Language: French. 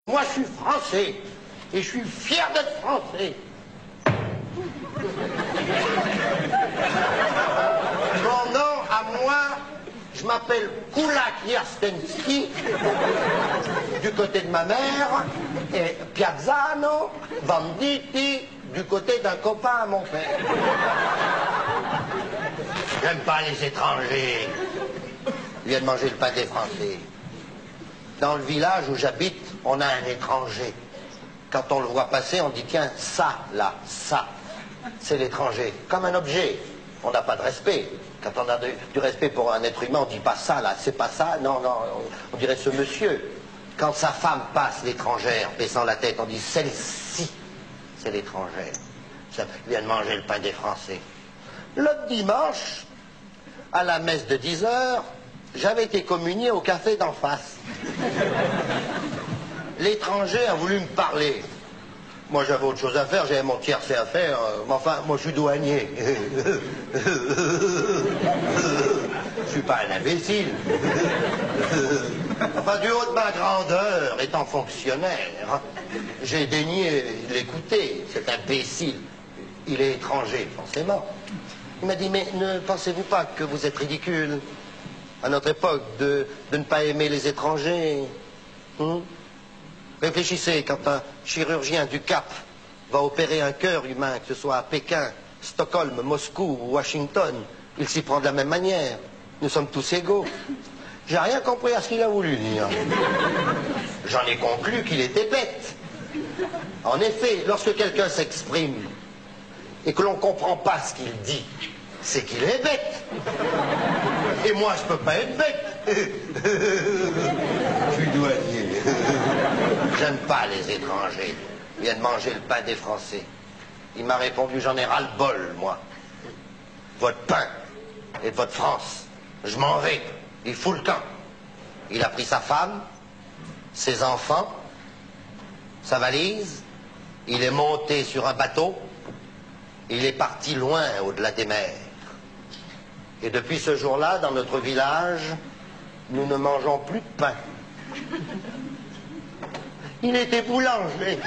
Moi, je suis français. Et je suis fier d'être français. Mon nom, à moi, je m'appelle Kulak Yarstensky, du côté de ma mère, et Piazzano Venditti, du côté d'un copain à mon père. J'aime pas les étrangers. Ils viennent manger le pain des Français. Dans le village où j'habite, on a un étranger. Quand on le voit passer, on dit tiens, ça, là, ça, c'est l'étranger. Comme un objet. On n'a pas de respect. Quand on a du respect pour un être humain, on dit pas ça, là, c'est pas ça. Non, non, on dirait ce monsieur. Quand sa femme passe, l'étrangère, baissant la tête, on dit celle-ci, c'est l'étrangère. Ça vient de manger le pain des Français. L'autre dimanche, à la messe de 10 heures, j'avais été communié au café d'en face. L'étranger a voulu me parler. Moi, j'avais autre chose à faire, j'avais mon tiercé à faire. Mais enfin, moi, je suis douanier. Je suis pas un imbécile. Enfin, du haut de ma grandeur, étant fonctionnaire, j'ai daigné l'écouter, cet imbécile. Il est étranger, forcément. Il m'a dit, mais ne pensez-vous pas que vous êtes ridicule, à notre époque, de ne pas aimer les étrangers? Réfléchissez, quand un chirurgien du Cap va opérer un cœur humain, que ce soit à Pékin, Stockholm, Moscou ou Washington, il s'y prend de la même manière. Nous sommes tous égaux. J'ai rien compris à ce qu'il a voulu dire. J'en ai conclu qu'il était bête. En effet, lorsque quelqu'un s'exprime et que l'on ne comprend pas ce qu'il dit, c'est qu'il est bête. Et moi, je peux pas être bête. Je suis douanier. J'aime pas les étrangers. Ils viennent manger le pain des Français. Il m'a répondu, j'en ai ras-le-bol, moi. Votre pain et de votre France. Je m'en vais. Il fout le camp. Il a pris sa femme, ses enfants, sa valise. Il est monté sur un bateau. Il est parti loin au-delà des mers. Et depuis ce jour-là, dans notre village, nous ne mangeons plus de pain. Il était boulanger.